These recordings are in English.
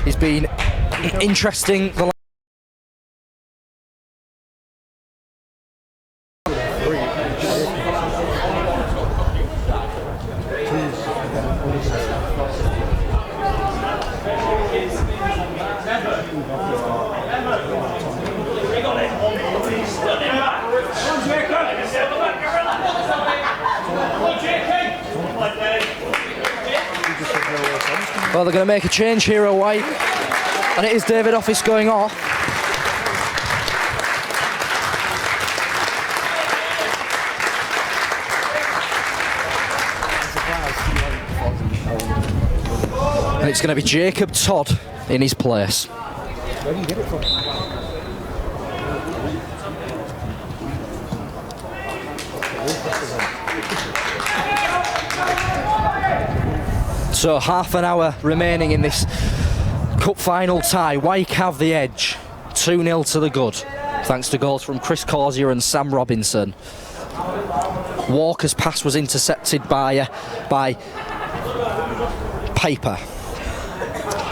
He's been interesting. Well, they're going to make a change here at Wyke, and it is David Office going off. And it's going to be Jacob Todd in his place. Where do you get it from? So half an hour remaining in this cup final tie. Wyke have the edge, 2-0 to the good, thanks to goals from Chris Corsier and Sam Robinson. Walker's pass was intercepted by Paper.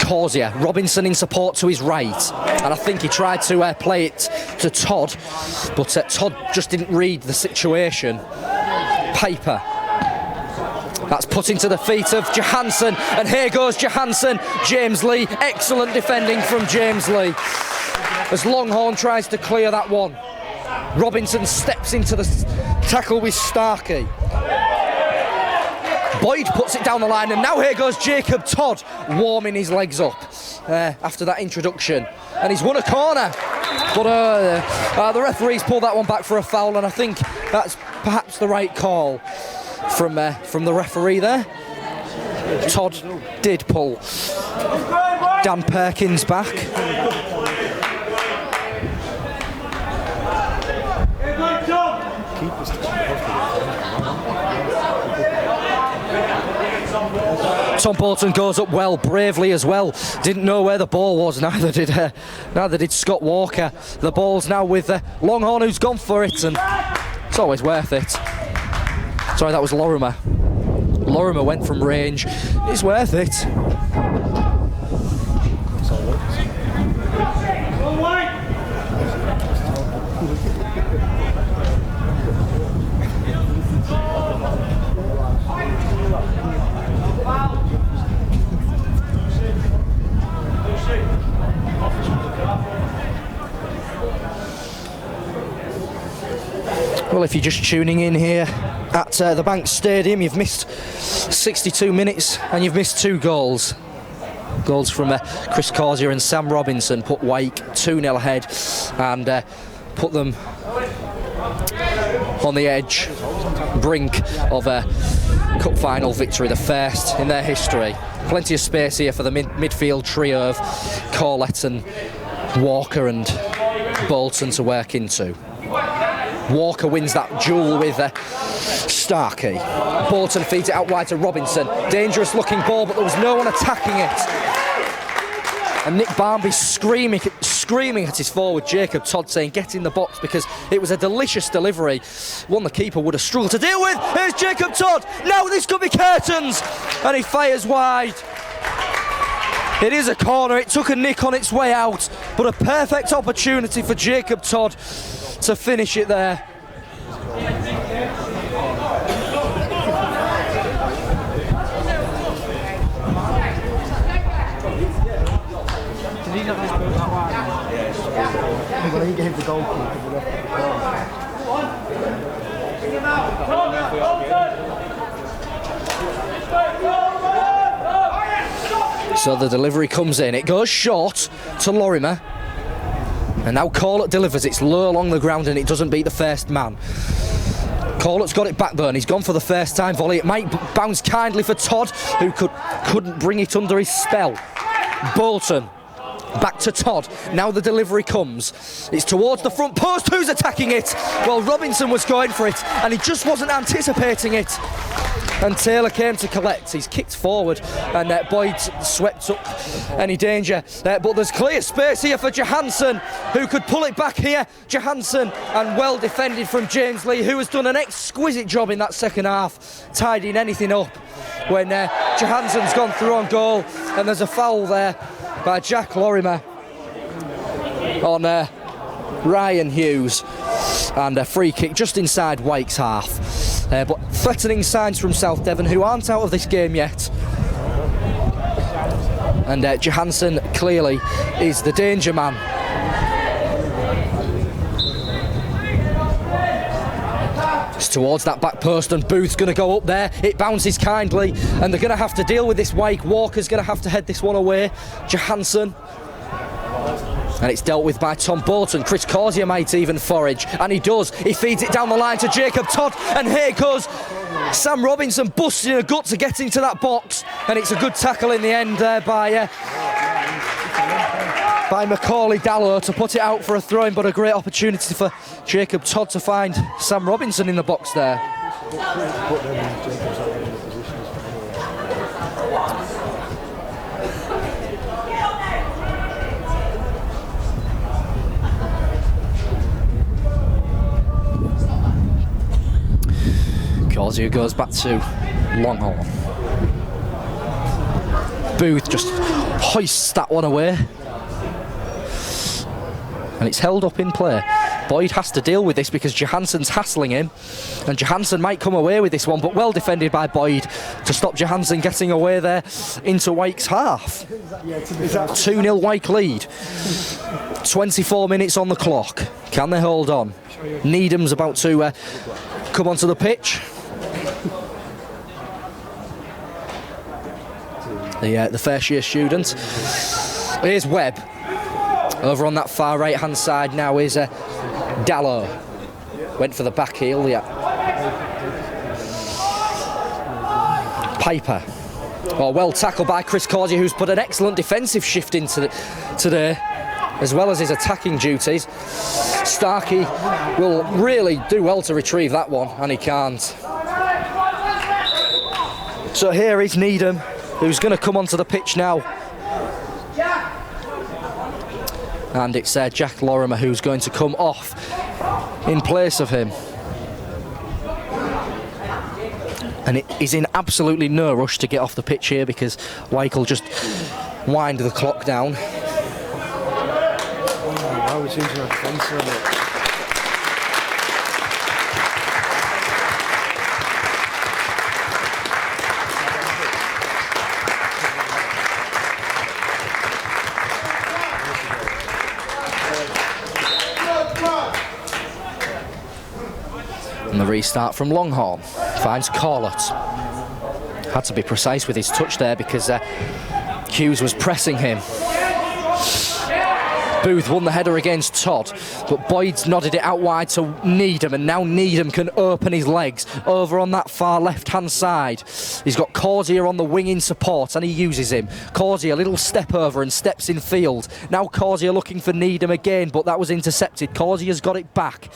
Corsier, Robinson in support to his right, and I think he tried to play it to Todd, but Todd just didn't read the situation. Paper. That's put into the feet of Johansson, and here goes Johansson. James Lee, excellent defending from James Lee. As Longhorn tries to clear that one. Robinson steps into the tackle with Starkey. Boyd puts it down the line, and now here goes Jacob Todd, warming his legs up after that introduction. And he's won a corner, but the referee's pulled that one back for a foul, and I think that's perhaps the right call from the referee there. Todd did pull Dan Perkins back. Tom Bolton goes up well, bravely as well. Didn't know where the ball was, neither did Scott Walker. The ball's now with Longhorn, who's gone for it, and it's always worth it. Sorry, that was Lorimer. Lorimer went from range. It's worth it. Well, if you're just tuning in here at the Bank Stadium, you've missed 62 minutes and you've missed 2 goals. Goals from Chris Corsier and Sam Robinson put Wyke 2-0 ahead and put them on the edge, brink of a cup final victory, the first in their history. Plenty of space here for the midfield trio of Corlett and Walker and Bolton to work into. Walker wins that duel with Starkey. Bolton feeds it out wide to Robinson. Dangerous looking ball, but there was no one attacking it. And Nick Barmby screaming at his forward Jacob Todd, saying get in the box, because it was a delicious delivery, one the keeper would have struggled to deal with. Here's Jacob Todd. Now this could be curtains, and he fires wide. It is a corner. It took a nick on its way out, but a perfect opportunity for Jacob Todd to finish it there. Well, he gave the goalkeeper the left of the corner. So the delivery comes in. It goes short to Lorimer. And now Corlett delivers. It's low along the ground and it doesn't beat the first man. Corlett's got it back though, and he's gone for the first time volley. It might bounce kindly for Todd, who couldn't bring it under his spell. Bolton. Back to Todd. Now the delivery comes. It's towards the front post. Who's attacking it? Well, Robinson was going for it, and he just wasn't anticipating it. And Taylor came to collect. He's kicked forward, and Boyd swept up any danger. But there's clear space here for Johansson, who could pull it back here. Johansson, and well defended from James Lee, who has done an exquisite job in that second half, tidying anything up when Johansson's gone through on goal, and there's a foul there by Jack Lorimer on Ryan Hughes, and a free kick just inside Wyke's half. But threatening signs from South Devon, who aren't out of this game yet. And Johansson clearly is the danger man. It's towards that back post, and Booth's going to go up there. It bounces kindly, and they're going to have to deal with this. Wyke Walker's going to have to head this one away. Johansson. And it's dealt with by Tom Bolton. Chris Corsier might even forage, and he does. He feeds it down the line to Jacob Todd, and here goes Sam Robinson busting a gut to get into that box, and it's a good tackle in the end there by Macaulay Dallow to put it out for a throw-in, but a great opportunity for Jacob Todd to find Sam Robinson in the box there. Corsier goes back to Longhorn. Booth just hoists that one away. And it's held up in play. Boyd has to deal with this because Johansson's hassling him, and Johansson might come away with this one, but well defended by Boyd to stop Johansson getting away there into Wyke's half. 2-0 Wyke lead. 24 minutes on the clock. Can they hold on? Needham's about to come onto the pitch. The first year student. Here's Webb. Over on that far right hand side now is Dallow. Went for the back heel, yeah. Piper. Oh, well tackled by Chris Corsier, who's put an excellent defensive shift into today, as well as his attacking duties. Starkey will really do well to retrieve that one, and he can't. So here is Needham, who's going to come onto the pitch now. And it's Jack Lorimer who's going to come off in place of him. And he's in absolutely no rush to get off the pitch here because Wyke will just wind the clock down. And the restart from Longhorn finds Corlett. Had to be precise with his touch there because Hughes was pressing him. Booth won the header against Todd, but Boyd's nodded it out wide to Needham, and now Needham can open his legs over on that far left-hand side. He's got Corsier on the wing in support, and he uses him. Corsier, a little step over and steps in field. Now Corsier looking for Needham again, but that was intercepted. Corsier's got it back.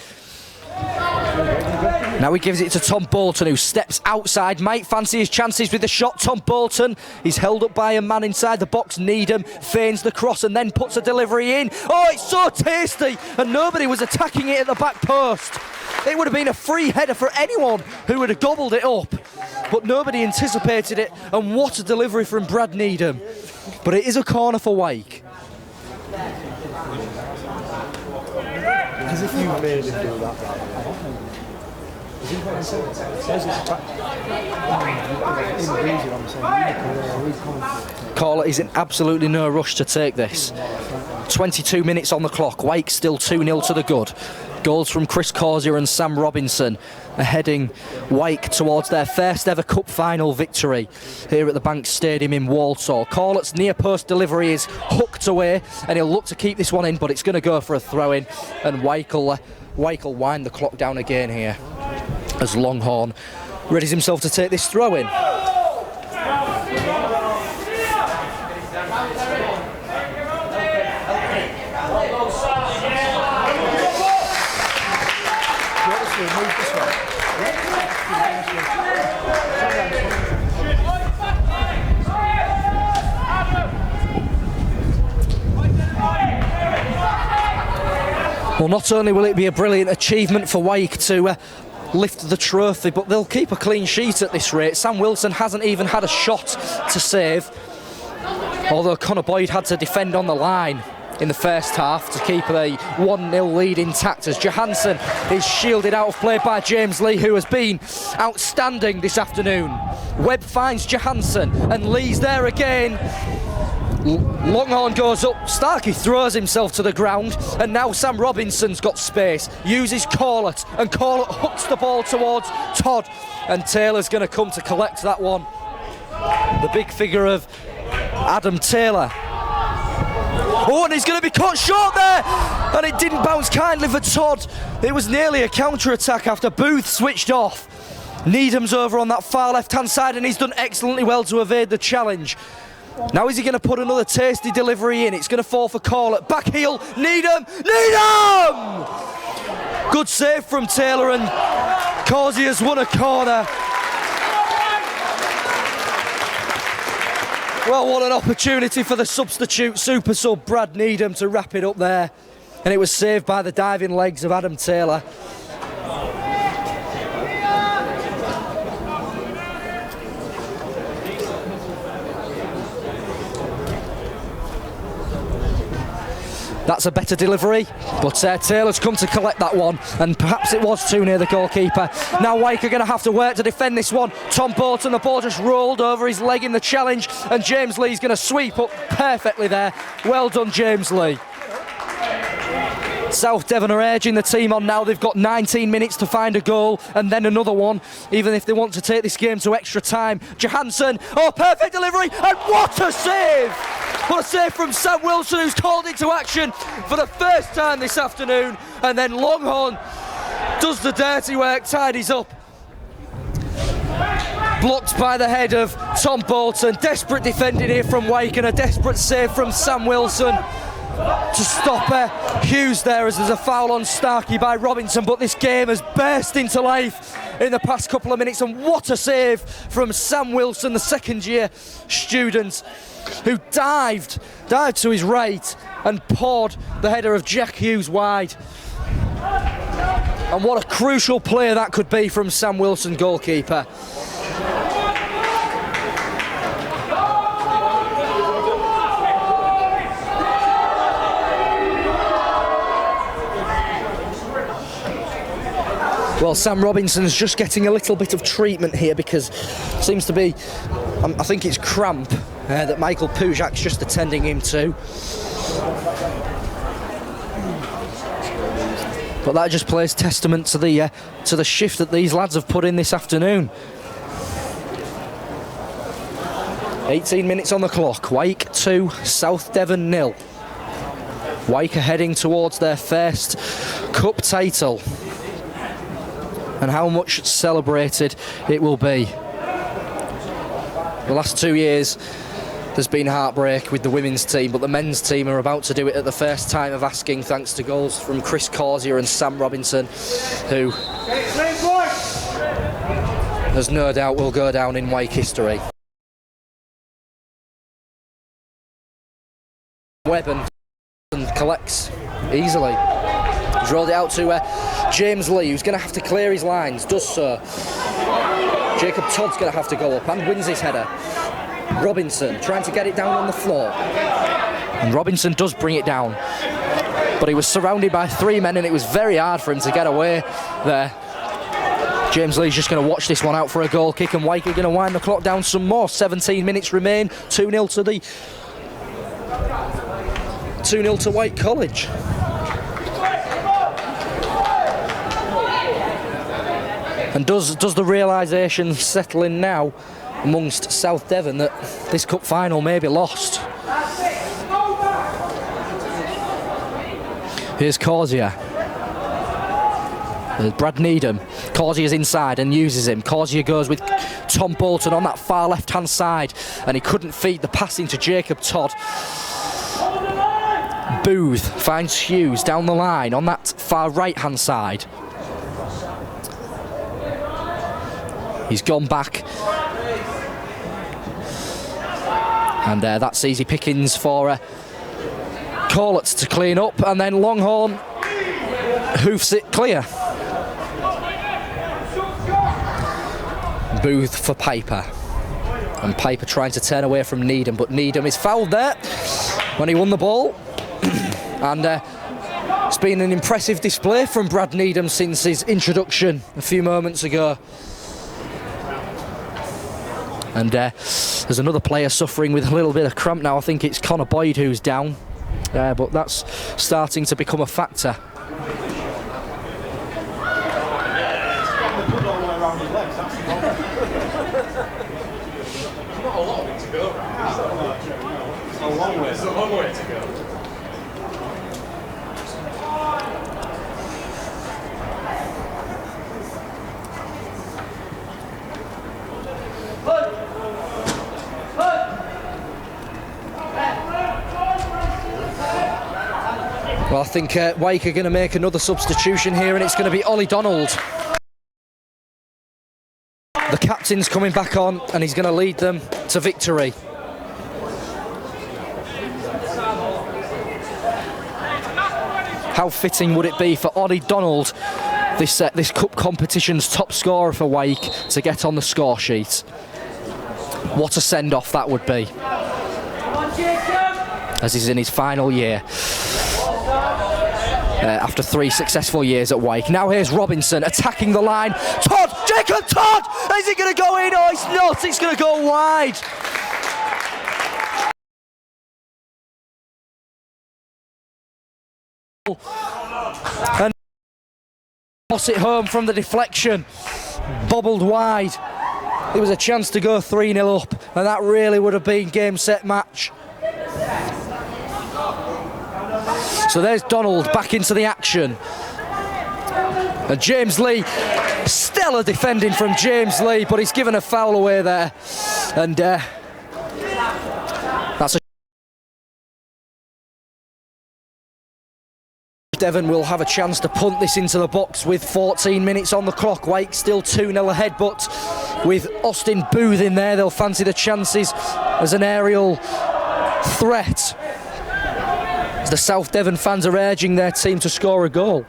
Now he gives it to Tom Bolton, who steps outside, might fancy his chances with the shot. Tom Bolton, he's held up by a man inside the box. Needham feigns the cross and then puts a delivery in. Oh, it's so tasty, and nobody was attacking it at the back post. It would have been a free header for anyone who would have gobbled it up, but nobody anticipated it, and what a delivery from Brad Needham. But it is a corner for Wyke. As if you made him do that. Corlett is in absolutely no rush to take this. 22 minutes on the clock. Wyke still 2-0 to the good. Goals from Chris Corsier and Sam Robinson are heading Wyke towards their first ever cup final victory here at the Bank Stadium in Walsall. Corlett's near post delivery is hooked away, and he'll look to keep this one in, but it's going to go for a throw-in, and Wyke will wind the clock down again here as Longhorn readies himself to take this throw-in. Well, not only will it be a brilliant achievement for Wyke to lift the trophy, but they'll keep a clean sheet at this rate. Sam Wilson hasn't even had a shot to save. Although Connor Boyd had to defend on the line in the first half to keep the 1-0 lead intact, as Johansson is shielded out of play by James Lee, who has been outstanding this afternoon. Webb finds Johansson and Lee's there again. Longhorn goes up, Starkey throws himself to the ground, and now Sam Robinson's got space, uses Corlett, and Corlett hooks the ball towards Todd, and Taylor's going to come to collect that one. The big figure of Adam Taylor. Oh, and he's going to be cut short there, and it didn't bounce kindly for Todd. It was nearly a counter-attack after Booth switched off. Needham's over on that far left-hand side, and he's done excellently well to evade the challenge. Now is he going to put another tasty delivery in? It's going to fall for Corlett. Back heel, Needham! Needham! Good save from Taylor, and Causey has won a corner. Well, what an opportunity for the substitute super sub Brad Needham to wrap it up there. And it was saved by the diving legs of Adam Taylor. That's a better delivery, but Taylor's come to collect that one, and perhaps it was too near the goalkeeper. Now Wyke are going to have to work to defend this one. Tom Bolton, the ball just rolled over his leg in the challenge, and James Lee's going to sweep up perfectly there. Well done, James Lee. South Devon are urging the team on now. They've got 19 minutes to find a goal and then another one, even if they want to take this game to extra time. Johansson, oh, perfect delivery, and what a save! What a save from Sam Wilson, who's called into action for the first time this afternoon, and then Longhorn does the dirty work, tidies up. Blocked by the head of Tom Bolton. Desperate defending here from Wyke, and a desperate save from Sam Wilson to stop Hughes there, as there's a foul on Starkey by Robinson. But this game has burst into life in the past couple of minutes, and what a save from Sam Wilson, the second-year student, who dived to his right and poured the header of Jack Hughes wide. And what a crucial play that could be from Sam Wilson, goalkeeper. Well, Sam Robinson's just getting a little bit of treatment here, because it seems to be, I think it's cramp that Michael Pujak's just attending him to. But that just plays testament to the shift that these lads have put in this afternoon. 18 minutes on the clock. Wyke 2, South Devon 0. Wyke are heading towards their first cup title, and how much celebrated it will be. The last 2 years there's been heartbreak with the women's team, but the men's team are about to do it at the first time of asking, thanks to goals from Chris Causier and Sam Robinson, who there's no doubt will go down in Wyke history. Webb and collects easily. He's rolled it out to James Lee, who's going to have to clear his lines, does so. Jacob Todd's going to have to go up and wins his header. Robinson trying to get it down on the floor, and Robinson does bring it down, but he was surrounded by 3 men, and it was very hard for him to get away there. James Lee's just going to watch this one out for a goal kick, and Wyke are going to wind the clock down some more. 17 minutes remain. 2-0 to Wyke College. And does the realisation settle in now amongst South Devon that this cup final may be lost? Here's Causier. There's Brad Needham. Causier's inside and uses him. Causier goes with Tom Bolton on that far left-hand side, and he couldn't feed the pass into Jacob Todd. Booth finds Hughes down the line on that far right-hand side. He's gone back, and that's easy pickings for Corlett to clean up, and then Longhorn hoofs it clear. Booth for Piper. And Piper trying to turn away from Needham, but Needham is fouled there when he won the ball. And it's been an impressive display from Brad Needham since his introduction a few moments ago. And there's another player suffering with a little bit of cramp now. I think it's Connor Boyd who's down, but that's starting to become a factor. Not a lot of it to go. It's a long way. It's a long way to go. Well, I think Wyke are going to make another substitution here, and it's going to be Ollie Donald. The captain's coming back on, and he's going to lead them to victory. How fitting would it be for Ollie Donald, this cup competition's top scorer for Wyke, to get on the score sheet? What a send-off that would be, as he's in his final year. After 3 successful years at Wyke. Now here's Robinson attacking the line. Todd! Jacob Todd! Is it going to go in? Oh, it's not. It's going to go wide. And toss it home from the deflection. Bobbled wide. There was a chance to go 3-0 up, and that really would have been game, set, match. So there's Donald back into the action. And James Lee, stellar defending from James Lee, but he's given a foul away there. And that's a... Devon will have a chance to punt this into the box with 14 minutes on the clock. Wyke still 2-0 ahead, but with Austin Booth in there, they'll fancy the chances as an aerial threat. The South Devon fans are urging their team to score a goal.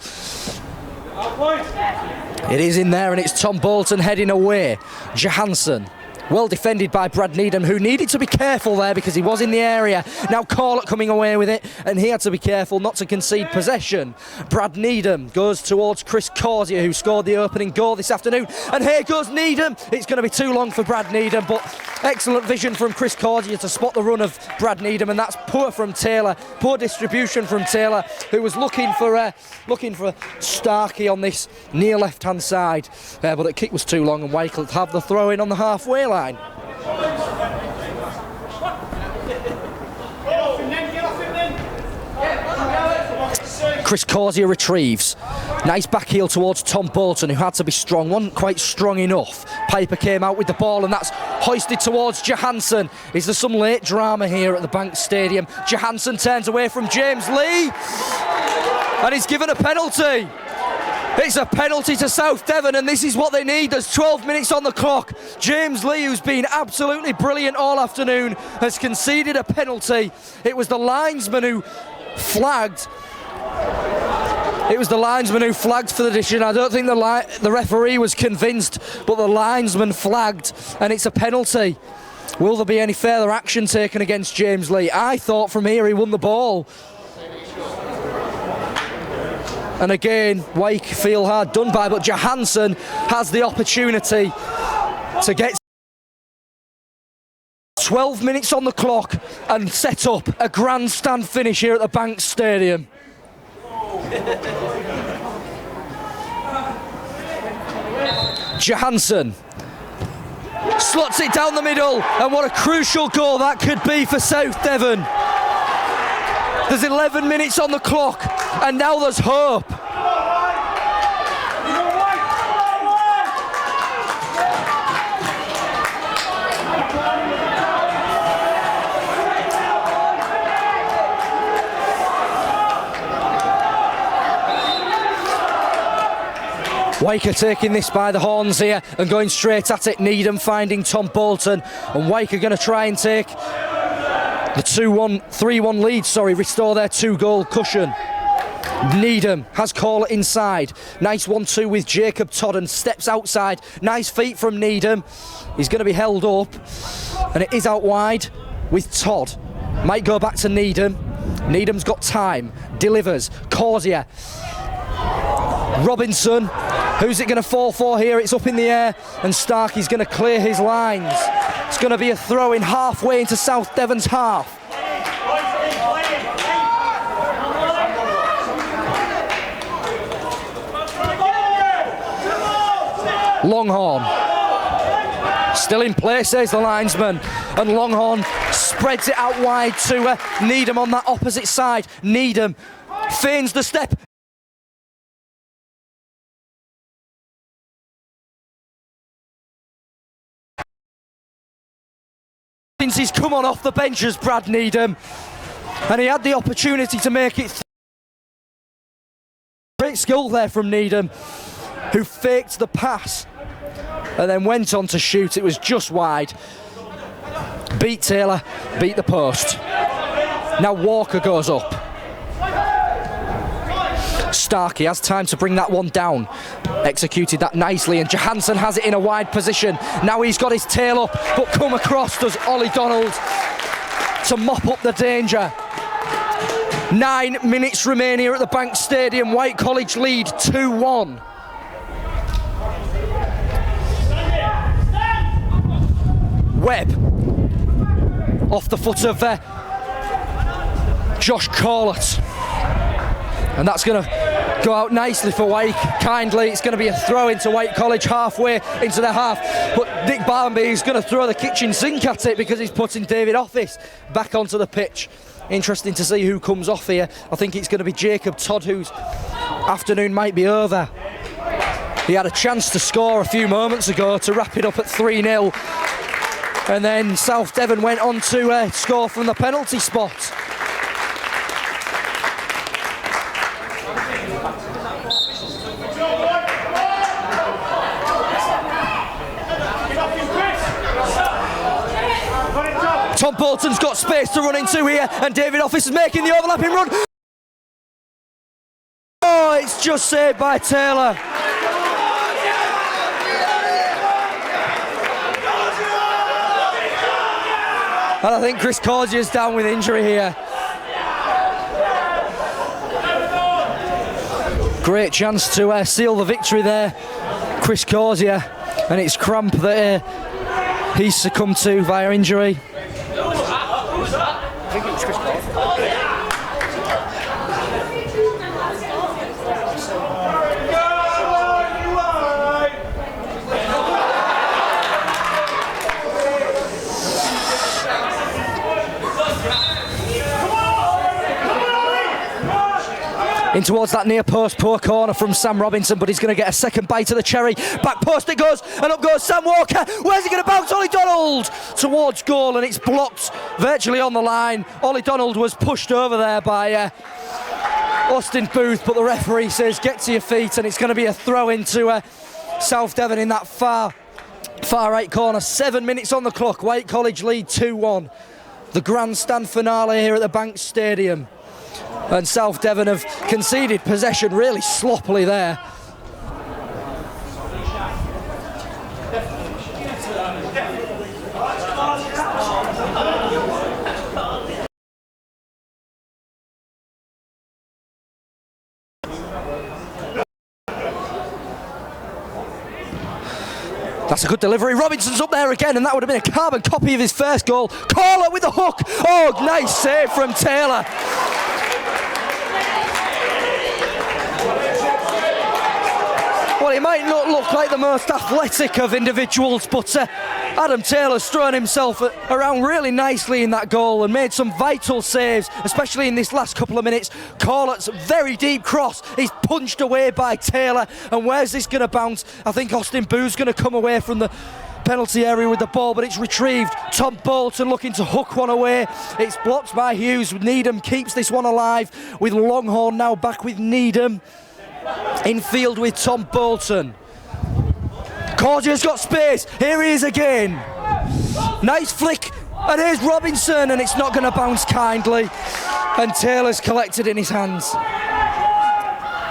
It is in there, and it's Tom Bolton heading away. Johansson, well defended by Brad Needham, who needed to be careful there because he was in the area. Now Corlett coming away with it, and he had to be careful not to concede possession. Brad Needham goes towards Chris Corsier, who scored the opening goal this afternoon. And here goes Needham. It's going to be too long for Brad Needham, but excellent vision from Chris Corsier to spot the run of Brad Needham, and that's poor from Taylor. Poor distribution from Taylor, who was looking for Starkey on this near left-hand side. But the kick was too long, and Wyke will have the throw-in on the halfway line. Chris Corsier retrieves. Nice back heel towards Tom Bolton, who had to be strong, wasn't quite strong enough. Piper came out with the ball, and that's hoisted towards Johansson. Is there some late drama here at the Bank Stadium? Johansson turns away from James Lee, and he's given a penalty. It's a penalty to South Devon, and this is what they need. There's 12 minutes on the clock. James Lee, who's been absolutely brilliant all afternoon, has conceded a penalty. It was the linesman who flagged. It was the linesman who flagged for the decision. I don't think the referee was convinced, but the linesman flagged, and it's a penalty. Will there be any further action taken against James Lee? I thought from here he won the ball. And again, Wyke feel hard done by, but Johansson has the opportunity to get 12 minutes on the clock and set up a grandstand finish here at the Bank Stadium. Johansson slots it down the middle, and what a crucial goal that could be for South Devon. There's 11 minutes on the clock, and now there's hope. Wyke are taking this by the horns here and going straight at it. Needham finding Tom Bolton, and Wyke are going to try and take the 3-1 lead, restore their 2-goal cushion. Needham has Corlett inside. Nice 1-2 with Jacob Todd and steps outside. Nice feet from Needham. He's going to be held up. And it is out wide with Todd. Might go back to Needham. Needham's got time. Delivers. Corsier. Robinson. Who's it going to fall for here? It's up in the air. And Starkey's going to clear his lines. It's going to be a throw in halfway into South Devon's half. Longhorn. Still in play, says the linesman. And Longhorn spreads it out wide to Needham on that opposite side. Needham feigns the step. Since he's come on off the bench as Brad Needham. And he had the opportunity to make it. Great skill there from Needham, who faked the pass and then went on to shoot. It was just wide. Beat Taylor, beat the post. Now Walker goes up. Starkey has time to bring that one down. Executed that nicely, and Johansson has it in a wide position. Now he's got his tail up, but come across does Ollie Donald to mop up the danger. 9 minutes remain here at the Bank Stadium. Wyke College lead 2-1. Webb off the foot of Josh Corlett, and that's going to go out nicely for Wyke. Kindly, it's going to be a throw into Wyke College halfway into the half, but Nick Barnby is going to throw the kitchen sink at it because he's putting David Office back onto the pitch. Interesting to see who comes off here. I think it's going to be Jacob Todd, whose afternoon might be over. He had a chance to score a few moments ago to wrap it up at 3-0. And then South Devon went on to score from the penalty spot. Tom Bolton's got space to run into here, and David Office is making the overlapping run. Oh, it's just saved by Taylor. And I think Chris Corsier's down with injury here. Great chance to seal the victory there, Chris Corsier, and it's cramp that he's succumbed to via injury. I think it was Chris Corsier. In towards that near post, poor corner from Sam Robinson, but he's going to get a second bite of the cherry. Back post it goes, and up goes Sam Walker. Where's he going to bounce? Ollie Donald towards goal, and it's blocked virtually on the line. Ollie Donald was pushed over there by Austin Booth, but the referee says get to your feet, and it's going to be a throw into South Devon in that far right corner. 7 minutes on the clock. Wyke College lead 2-1. The grandstand finale here at the Bank Stadium. And South Devon have conceded possession really sloppily there. That's a good delivery. Robinson's up there again, and that would have been a carbon copy of his first goal. Corlett with the hook. Oh, nice save from Taylor. Well, he might not look like the most athletic of individuals, but Adam Taylor's thrown himself around really nicely in that goal and made some vital saves, especially in this last couple of minutes. Corlett's very deep cross is punched away by Taylor, and where's this going to bounce? I think Austin Booth's going to come away from the penalty area with the ball, but it's retrieved. Tom Bolton looking to hook one away. It's blocked by Hughes. Needham keeps this one alive with Longhorn now back with Needham. Infield with Tom Bolton. Corsier's got space. Here he is again. Nice flick. And here's Robinson, and it's not going to bounce kindly. And Taylor's collected in his hands.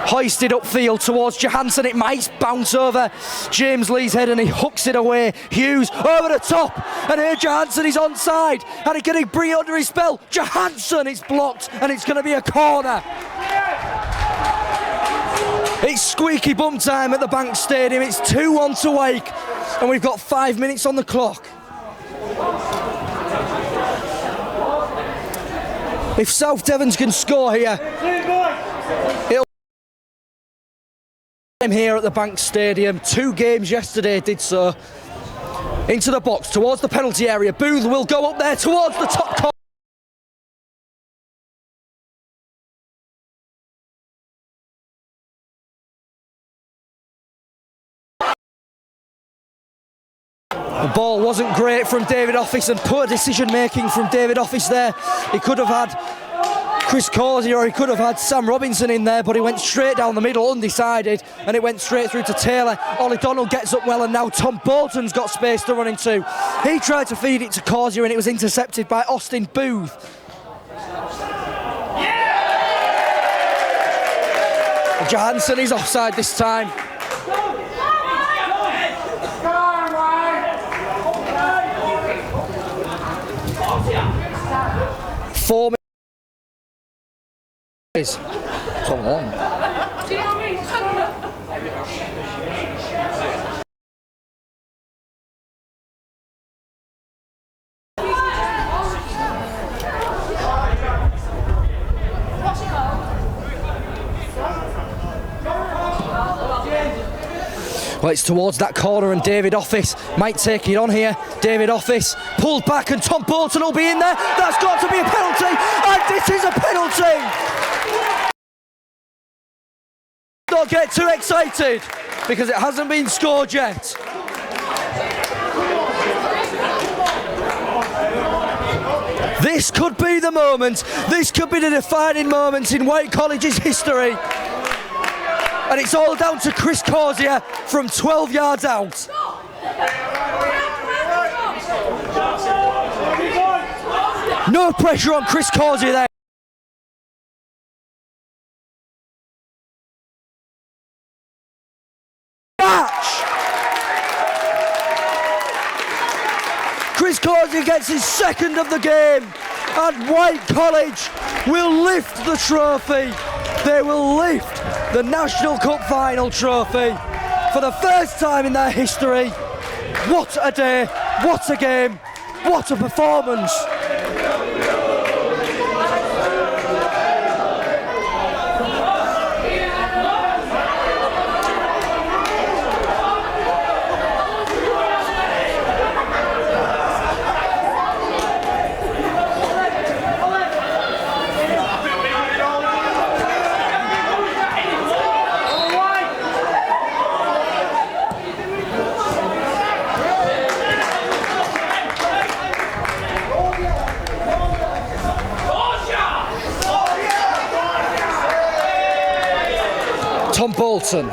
Hoisted upfield towards Johansson. It might bounce over James Lee's head and he hooks it away. Hughes over the top. And here Johansson is onside. And he can bring it under his spell. Johansson, it's blocked and it's going to be a corner. It's squeaky bum time at the Bank Stadium. It's 2-1 to Wyke. And we've got 5 minutes on the clock. If South Devons can score here, it'll be here at the Bank Stadium. 2 games yesterday did so. Into the box, towards the penalty area. Booth will go up there towards the top corner. The ball wasn't great from David Office and poor decision making from David Office there. He could have had Chris Causey or he could have had Sam Robinson in there, but he went straight down the middle, undecided, and it went straight through to Taylor. Ollie Donald gets up well, and now Tom Bolton's got space to run into. He tried to feed it to Causey and it was intercepted by Austin Booth. Johansson is offside this time. Four minutes. So long. Well, it's towards that corner and David Office might take it on here. David Office pulled back and Tom Bolton will be in there. That's got to be a penalty, and this is a penalty. Don't get too excited because it hasn't been scored yet. This could be the moment. This could be the defining moment in Wyke College's history. And it's all down to Chris Causey from 12 yards out. No pressure on Chris Causey there. Chris Causey gets his second of the game, and Wyke College will lift the trophy. They will lift the National Cup Final trophy for the first time in their history. What a day, what a game, what a performance. Tom Bolton.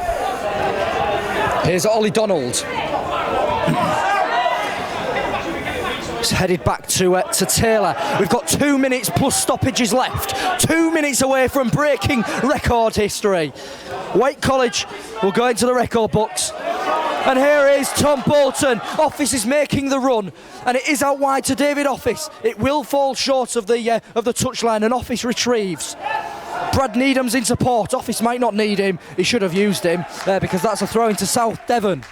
Here's Ollie Donald. It's headed back to Taylor. We've got 2 minutes plus stoppages left. 2 minutes away from breaking record history. Wyke College will go into the record books. And here is Tom Bolton. Office is making the run, and it is out wide to David Office. It will fall short of the touchline, and Office retrieves. Brad Needham's in support. Office might not need him. He should have used him because that's a throw into South Devon.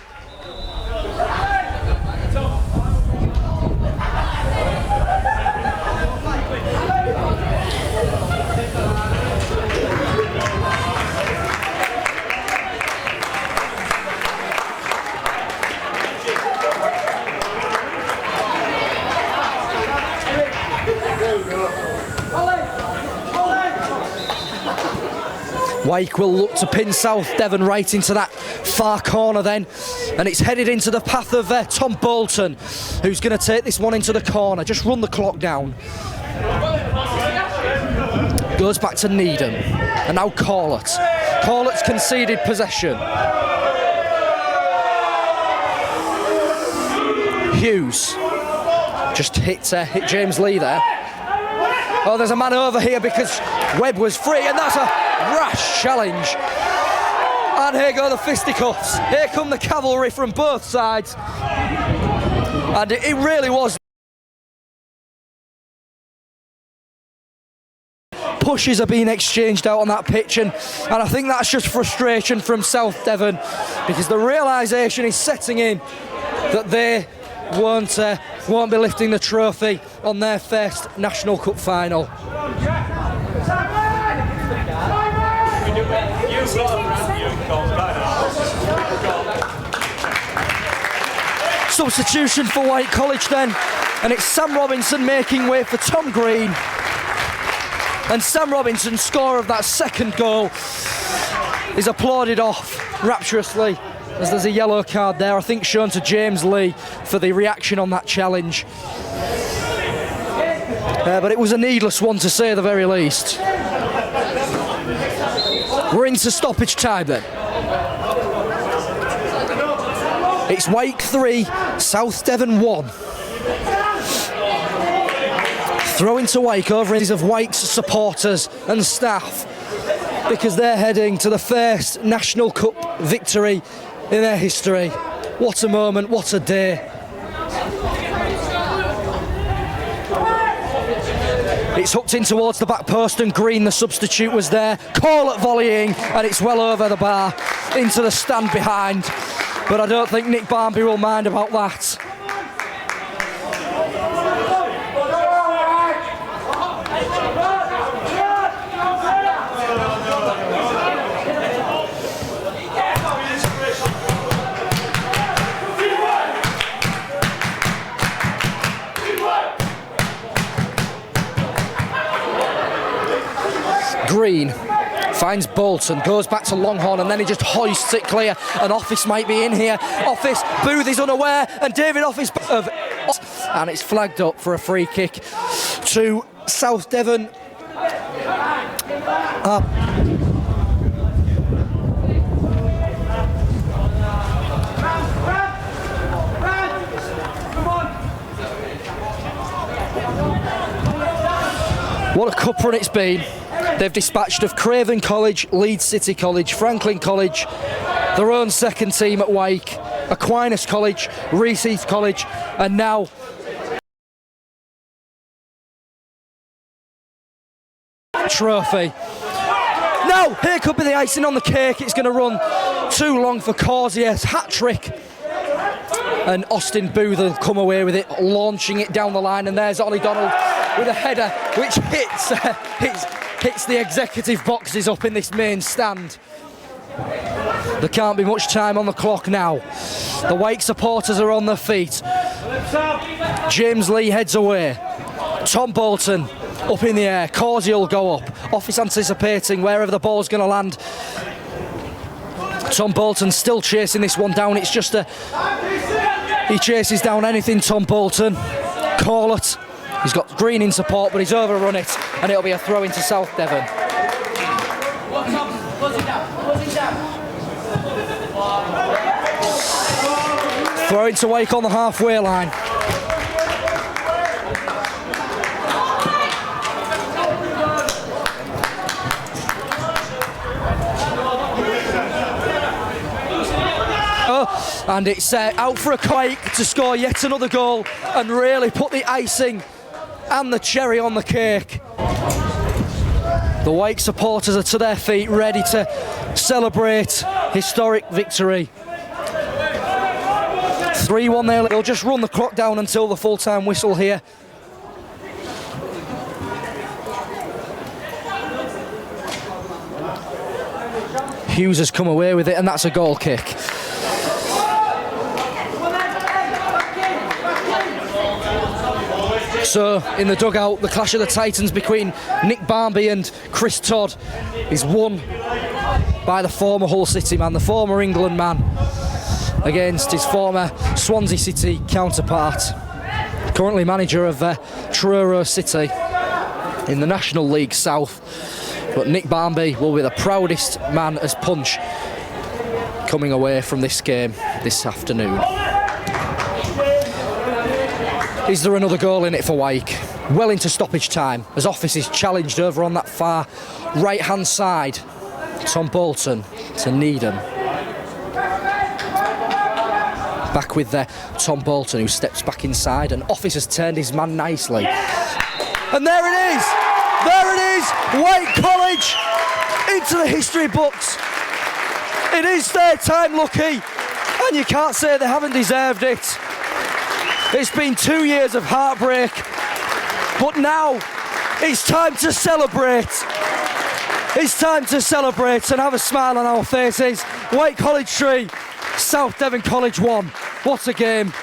Wyke will look to pin South Devon right into that far corner then, and it's headed into the path of Tom Bolton, who's going to take this one into the corner. Just run the clock down. Goes back to Needham, and now Corlett. Corlett's conceded possession. Hughes just hit James Lee there. Oh, there's a man over here because Webb was free, and that's a rash challenge And here go the fisticuffs. Here come the cavalry from both sides. And it really was. Pushes are being exchanged out on that pitch, and I think that's just frustration from South Devon, because the realisation is setting in that they won't be lifting the trophy on their first National Cup final. Substitution for Wyke College then, and it's Sam Robinson making way for Tom Green. And Sam Robinson, scorer of that second goal, is applauded off rapturously as there's a yellow card there, I think shown to James Lee for the reaction on that challenge. But it was a needless one to say the very least. We're into stoppage time then. It's Wyke 3, South Devon 1. Throwing to Wyke over of Wyke's supporters and staff, because they're heading to the first National Cup victory in their history. What a moment, what a day. It's hooked in towards the back post, and Green, the substitute, was there. Call at volleying, and it's well over the bar into the stand behind. But I don't think Nick Barmby will mind about that. Green finds Bolton, goes back to Longhorn, and then he just hoists it clear, and Office might be in here. Office, Booth is unaware, and David Office and it's flagged up for a free kick to South Devon. What a cup run it's been. They've dispatched of Craven College, Leeds City College, Franklin College, their own second team at Wyke, Aquinas College, Reese College, and now trophy. Now, here could be the icing on the cake. It's going to run too long for Causier's hat-trick. And Austin Booth will come away with it, launching it down the line, and there's Ollie Donald with a header which hits the executive boxes up in this main stand. There can't be much time on the clock now. The Wyke supporters are on their feet. James Lee heads away. Tom Bolton up in the air. Causey will go up. Office anticipating wherever the ball's going to land. Tom Bolton still chasing this one down. It's just he chases down anything, Tom Bolton. Call it. He's got Green in support, but he's overrun it, and it'll be a throw into South Devon. Throw into Wyke on the halfway line. And it's out for a Wyke to score yet another goal and really put the icing and the cherry on the cake. The Wyke supporters are to their feet, ready to celebrate historic victory. 3-1 there. They'll just run the clock down until the full-time whistle here. Hughes has come away with it, and that's a goal kick. So, in the dugout, the clash of the Titans between Nick Barmby and Chris Todd is won by the former Hull City man, the former England man, against his former Swansea City counterpart, currently manager of Truro City in the National League South. But Nick Barmby will be the proudest man as Punch coming away from this game this afternoon. Is there another goal in it for Wyke? Well into stoppage time as Office is challenged over on that far right hand side. Tom Bolton to Needham. Back with Tom Bolton, who steps back inside, and Office has turned his man nicely. And there it is! There it is! Wyke College into the history books. It is third time lucky, and you can't say they haven't deserved it. It's been 2 years of heartbreak, but now it's time to celebrate. It's time to celebrate and have a smile on our faces. Wyke College 3, South Devon College 1. What a game.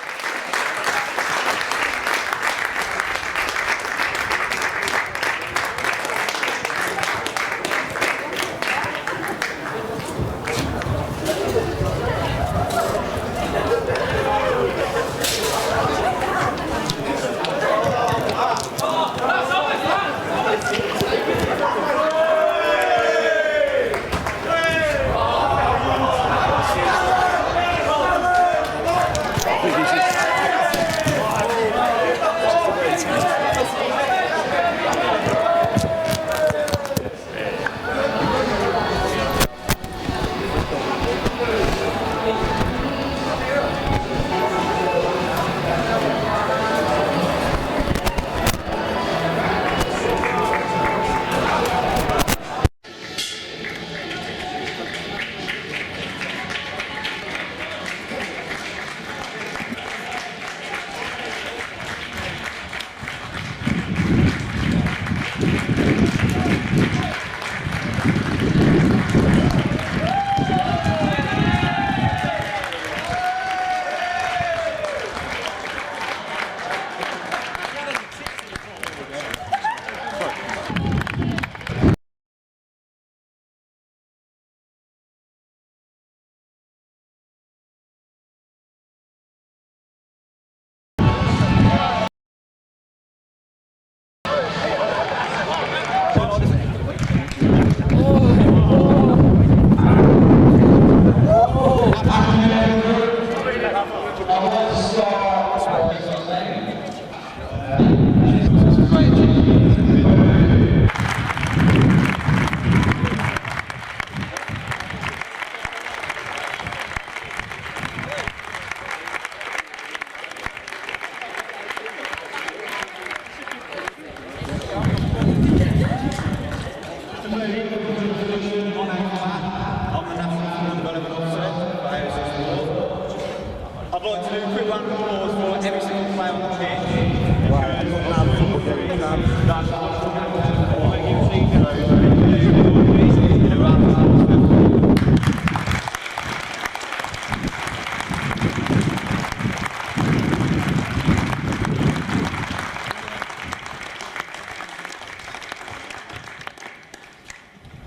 I'd like to do a quick round of applause for every single player on the pitch.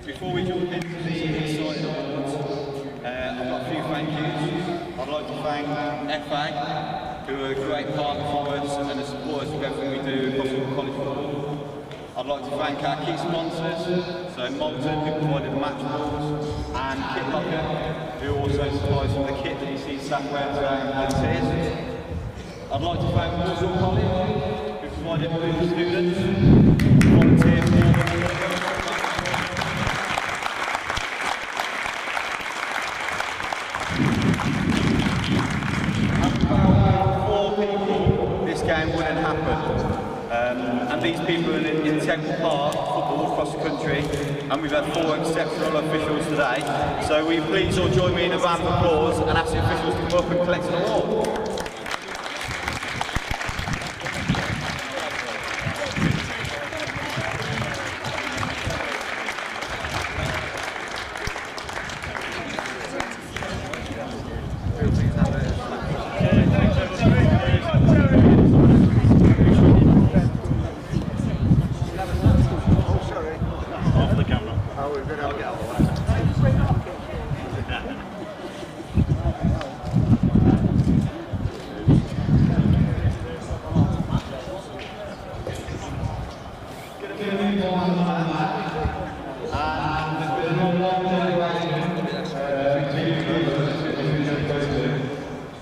Before we jump into the exciting awards, I've got a few thank yous. I'd like to thank FA, who are a great partner for us and the supporters of everything we do across all college football. I'd like to thank our key sponsors, so Malton, who provided the match balls, and Kit Locker, who also supplies some of the kit that you see staff wearing to our volunteers. I'd like to thank Walsall College, who provided food for students, volunteer game wouldn't happen. And these people are in integral part of football across the country, and we've had 4 exceptional officials today. So will you please all join me in a round of applause and ask the officials to come up and collect an award.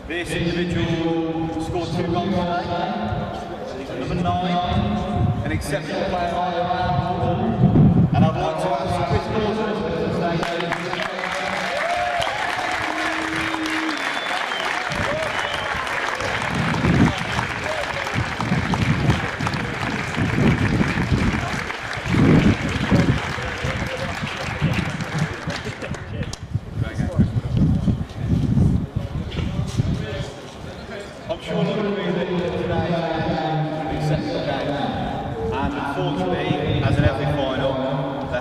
This individual scored 2 goals today. Number 9, an exceptional player. And I'd like to ask Chris Dawson to stay.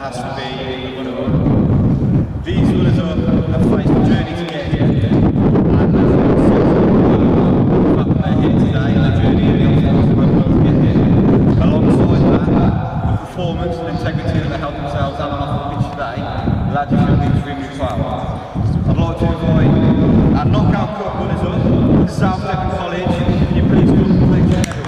has to be the runner-up. These runners-up have faced a journey to get here, and as a fact that they're here today, and the journey and the obstacles they've worked to get here. Alongside that, the performance and integrity that they held themselves out on off the pitch today, the lads should be extremely proud. I'd like to invite our knockout cup runners-up, South Devon College. Can you please come and take your medal?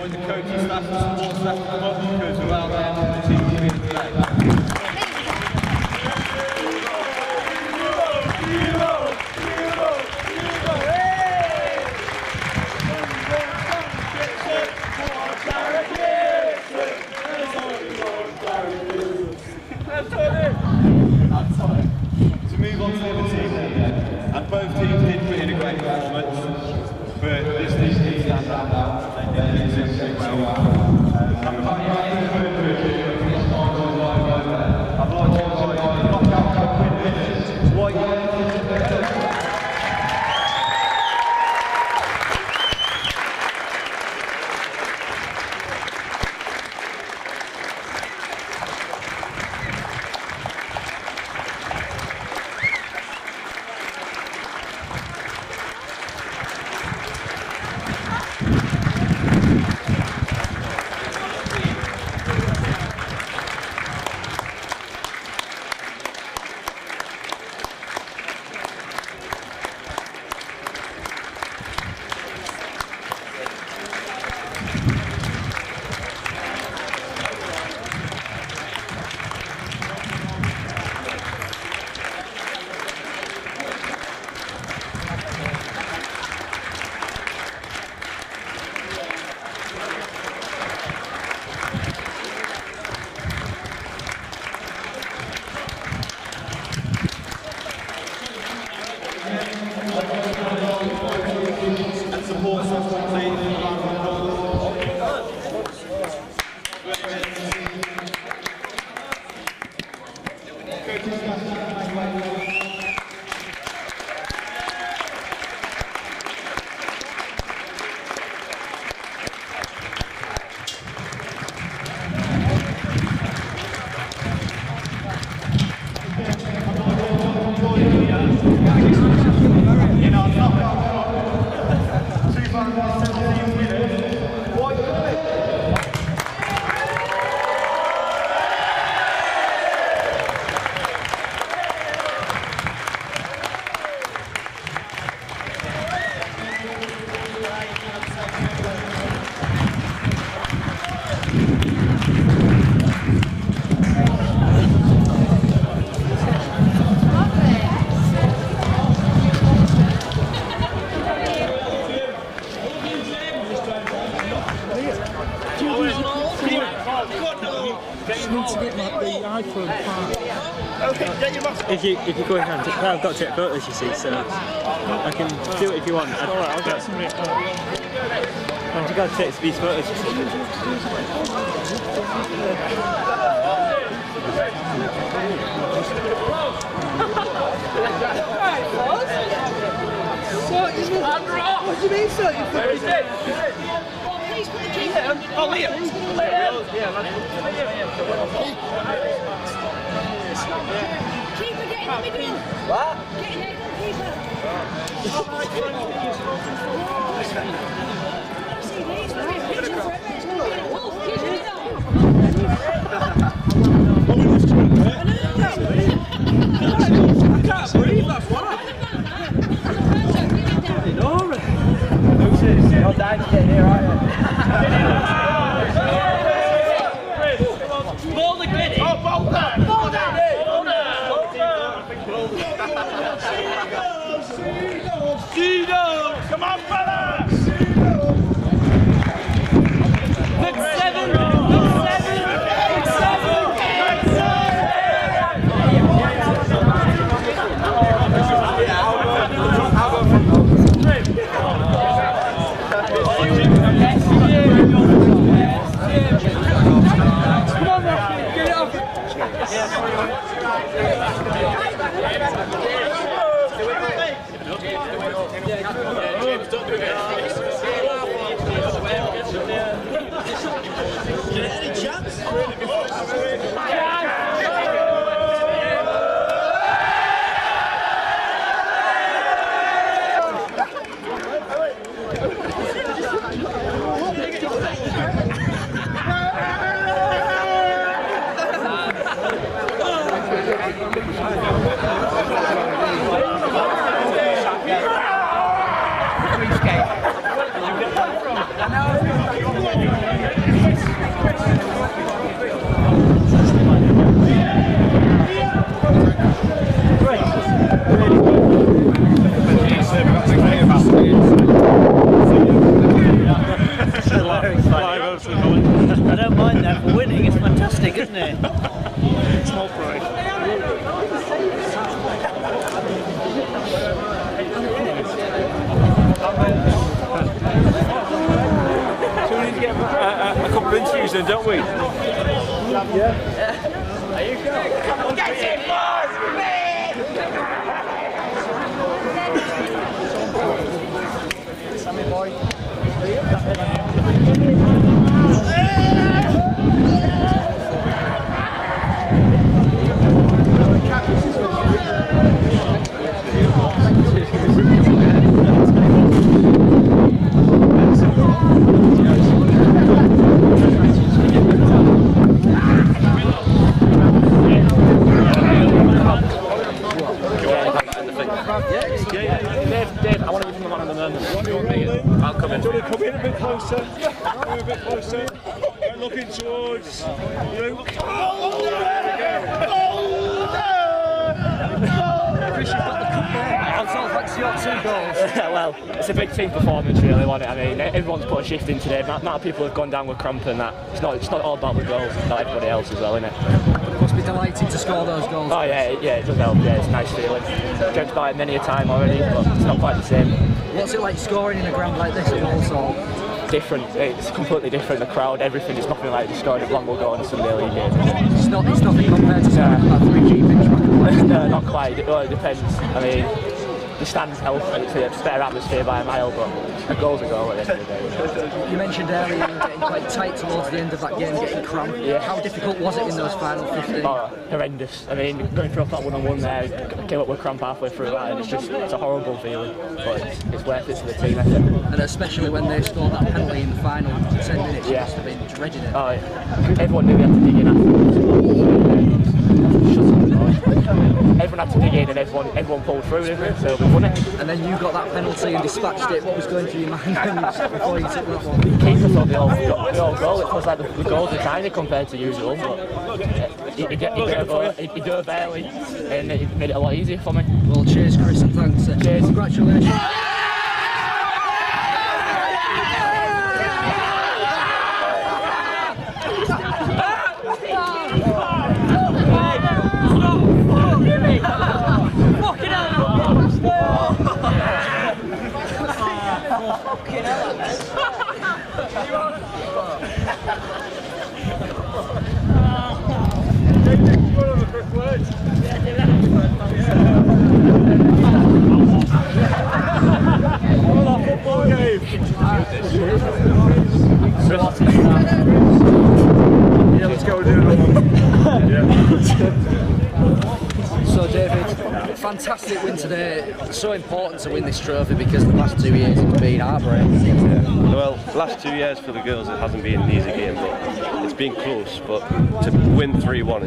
The coaching staff and support staff to come up because without them the team would be here today. To move on to the other team then, and both teams did put in a great performance, but this team did stand out. They did exceptionally well. I'd like to invite the knockout cup winners, Wyke. And support staff completely. In our knockout cup, 2017 winners, Wyke Sixth. If you go ahead, I've got to take photos, you see, so I can do it if you want. Alright, I'll get somebody. I've got to take these photos, you see. What do you mean, sir? Oh, Liam! Keep it getting in the middle. What? You're dying to get here, aren't you? Boulder, get it! Oh, Boulder! Boulder! Seagulls! Come on, fellas! Big seven! Big seven! Big seven! I don't mind that for winning, it's fantastic, isn't it? Small pride. So we need to get a couple of interviews then, don't we? Yeah. There you go. Get it, boss! Sammy boy. Dave, I want to give him the man on the moment. I'll come in. Do you want to come in a bit closer? Come in a bit closer. We're looking towards Luke. Chris, you've got the cup there. That's your 2 goals. Well, it's a big team performance, really, wasn't it? I mean, everyone's put a shift in today. The amount of people have gone down with cramp and that. It's not all about the goals, it's about everybody else as well, isn't it? You must be delighted to score those goals. Oh yeah, it does help. Yeah, it's a nice feeling. Dreamt about it many a time already, but it's not quite the same. What's it like scoring in a ground like this at Walsall? Different. It's completely different. The crowd, everything. It's nothing like scoring a Blackwell goal in a Sunday league game. It's nothing compared to scoring that 3G pitch. No, not quite. Well, it depends. I mean, the stands help. It's a better atmosphere by a mile, but a goal's a goal at the end of the day. You mentioned earlier you were getting quite tight towards the end of that game, getting cramp. Yeah. How difficult was it in those final 15? Oh, horrendous. I mean, going through that one-on-one there, came up with cramp halfway through that, and it's a horrible feeling, but it's worth it to the team, I think. And especially when they scored that penalty in the final 10 minutes, you Yeah. must have been dreading it. Oh, yeah. Everyone knew we had to dig in afterwards. Everyone had to dig in and everyone pulled through, didn't they? So we won it. And then you got that penalty and dispatched it. What was going through your mind before you took that one? The keeper thought the old goal. It was like the goals are tiny compared to usual, but he dove early and it made it a lot easier for me. Well, cheers, Chris, and thanks. Cheers. Congratulations. fantastic win today. So important to win this trophy because the last 2 years it's been heartbreaking. Yeah. Well, last 2 years for the girls it hasn't been an easy game, but it's been close. But to win 3-1,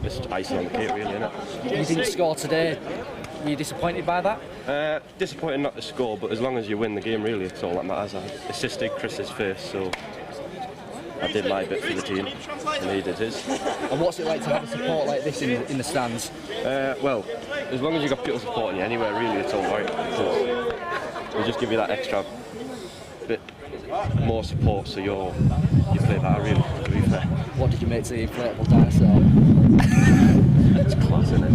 it's icing on the cake, really, isn't it? You didn't score today. Were you disappointed by that? Disappointed not to score, but as long as you win the game, really, it's all that matters. I assisted Chris's first, so I did my bit for the team, and he did his. And what's it like to have a support like this in the stands? Well, as long as you've got people supporting you anywhere, really, it's all right. It'll just give you that extra bit more support, so you play better, really, to be fair. What did you make to the inflatable dinosaur? It's class, isn't it?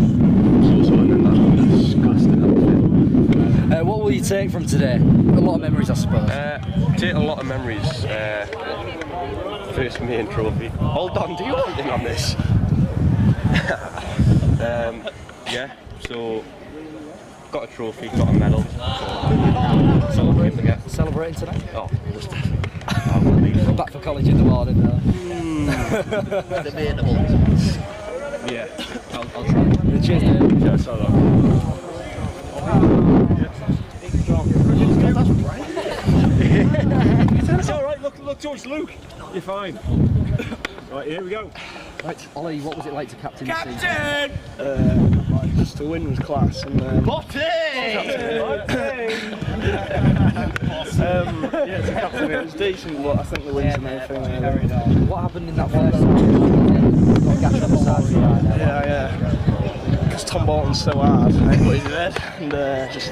So than that. Disgusting. What will you take from today? A lot of memories, I suppose. Take a lot of memories. First main trophy. Hold on, do you want in on this? Yeah, so got a trophy, got a medal. Celebrating tonight? Oh, most definitely. Back for college in the morning though. Debatable. Yeah, I'll try. Cheers, Dave. Cheers, It's alright, look towards Luke. You're fine. Right, here we go. Right, Ollie, what was it like to captain the team? Just the win was class. And, yeah, to captain it was decent, but I think the win's the main thing. What happened in that first half? Got gash on the side of the eye there. Yeah. Because Tom Bolton's so hard, and he put his head and just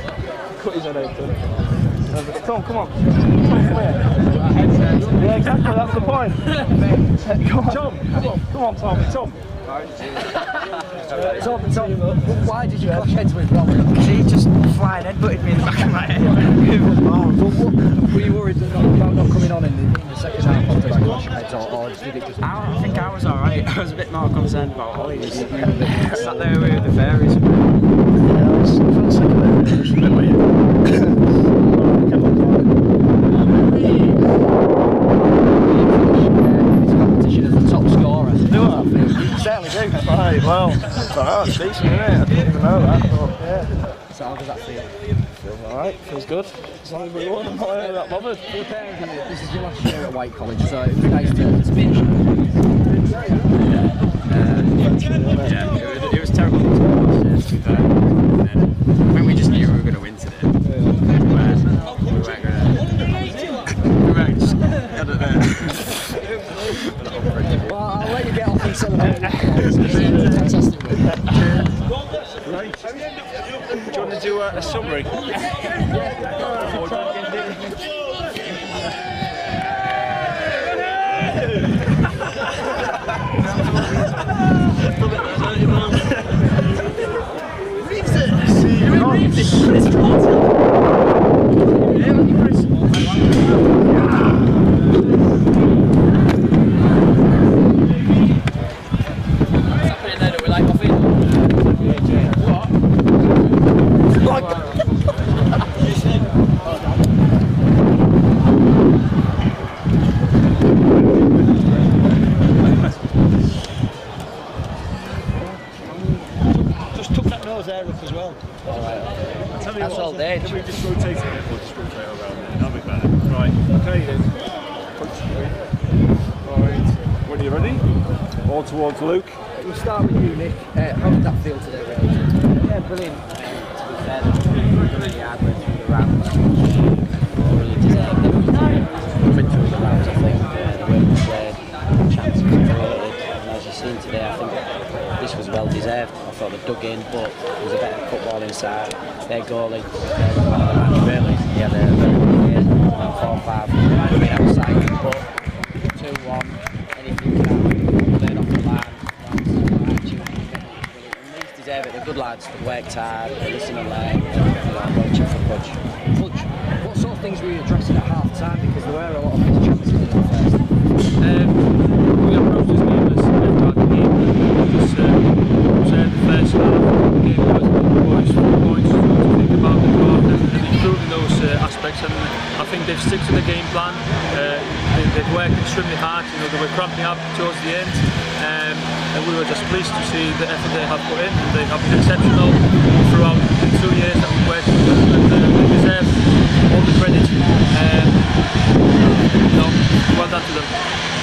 cut his head open. Tom, come on. Tom, come here. Yeah, exactly, that's the point. Come on. Come on, Tom. Tom, why did you clash heads with Rob? Because he just flying headbutted me in the back of my head. Were you worried about not coming on in the second half after that clash of heads, or did it just... I think I was alright. I was a bit more concerned about Ollie. Just sat there with the fairies. Yeah, I felt sick of it. It was a bit weird. competition as the top scorer. Do I? You certainly do. Right, well, it's decent, isn't it? I didn't even know that, but yeah. So how does that feel? Feels alright, feels good. As long as we won, I'm not really that bothered. For the pair of you, this is your last year at Wyke College, so it's nice to finish. It was terrible to watch, to be fair. And then I think we just knew we were going to win today. We weren't just, I don't know. Well, I'll let you get off and celebrate. Fantastic win. Right. Do you want to do a summary? Just took that nose air up as well. That's all day. Can we just rotate it? We'll just rotate around there. That'll be better. Right. Okay then. Alright. When are you ready? All towards Luke. We'll start with you, Nick. How did that feel today, really? Yeah, brilliant. To be fair, really hard went through the rounds. Really deserved it. We've been through the rounds, I think. The way we played, chances created. And as you've seen today, I think this was well deserved. I thought they dug in, but there was a better football inside. Their goalie, really, he had a very good game. 4-5, coming outside, but 2-1, anything can happen. Played off the line. They deserve it. They're good lads. They worked hard. They listen and learn. Punch for punch. What sort of things were you addressing at half time? Because there were a lot of missed chances in the first. We approached this game as a game. Just observe the first half. The game was boys 4 points to think about the court and improving those aspects. And I think they've stuck to the game plan. They've worked extremely hard. You know, they were cramping up towards the end, and we were just pleased to see the effort they have put in. They have been exceptional throughout the 2 years that we've worked with them, and they deserve all the credit. Well done to them.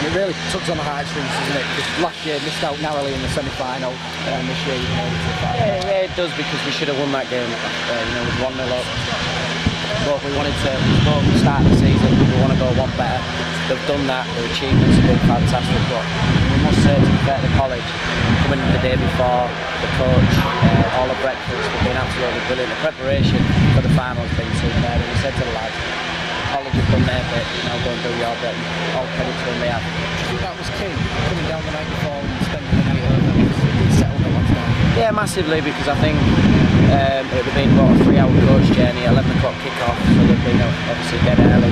It really tugs on the heartstrings, doesn't it? Because last year missed out narrowly in the semi-final, and this year you made it to the final. Yeah, it does, because we should have won that game. You know, with 1-0 up. But we wanted to start the season. We want to go one better. They've done that. Their achievements have been fantastic. But we must say, to be fair to the college, coming in the day before, the coach, all the breakfast, have been absolutely brilliant. The preparation for the final has been superb. And we said to the lads, college have done their bit, you know, go and do your bit. All credit to them, they have. I think that was key, coming down the night before and spending the night over. It settled it once more. Yeah, massively, because I think it would have been about a 3-hour coach journey, 11 o'clock kick-off, so they've been obviously dead early.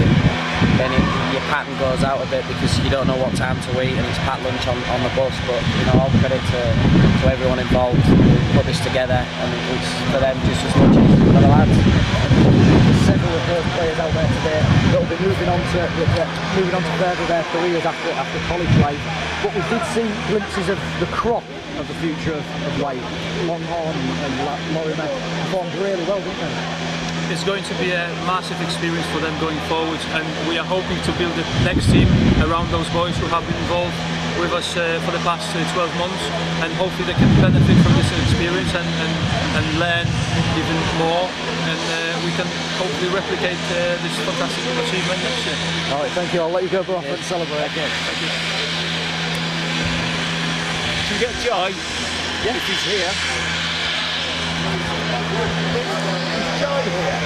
And then your pattern goes out a bit because you don't know what time to eat, and it's packed lunch on the bus. But you know, all credit to everyone involved who put this together, and it's for them just as much as for the lads. Several of those players out there today that will be moving on to further their careers after college life. But we did see glimpses of the crop of the future of Wyke. Longhorn and Lorimer performed really well, didn't they? It's going to be a massive experience for them going forward, and we are hoping to build the next team around those boys who have been involved with us for the past 12 months, and hopefully they can benefit from this experience and learn even more, and we can hopefully replicate this fantastic achievement next year. Alright, thank you. I'll let you go off and celebrate. Okay, thank you. Can we get Jai? Yeah, if he's here. Is Jai here?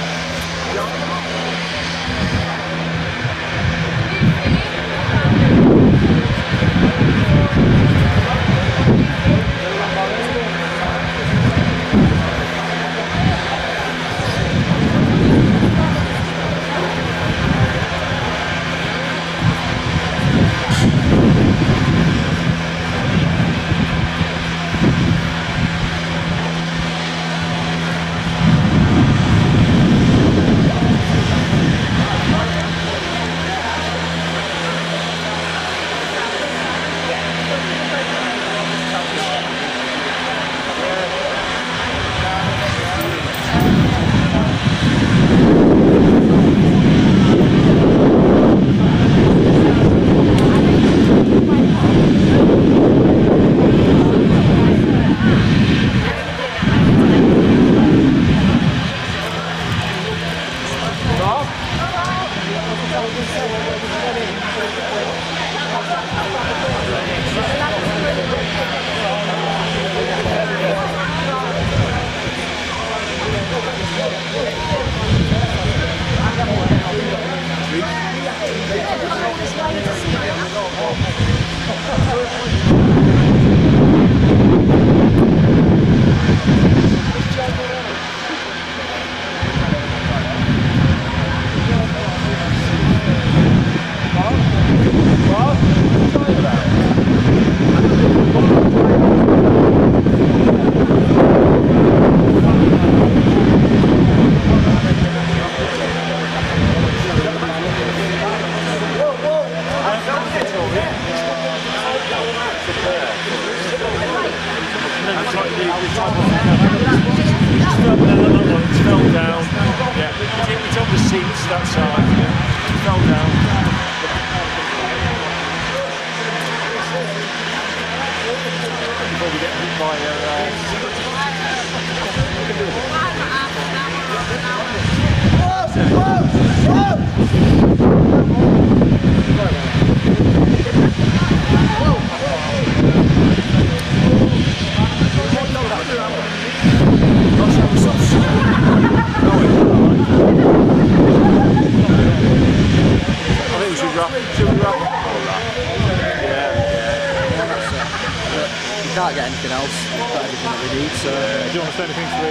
Can't get anything else. We've got everything that we need. So, do you want to say anything to the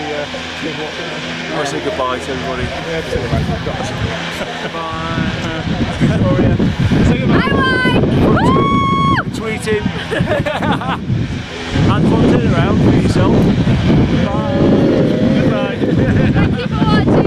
people watching? I want to say goodbye to everybody. Yeah, say goodbye. Bye. Say goodbye. Bye. Tweeting. And fun turn around for yourself. Bye. Goodbye. Thank you for watching.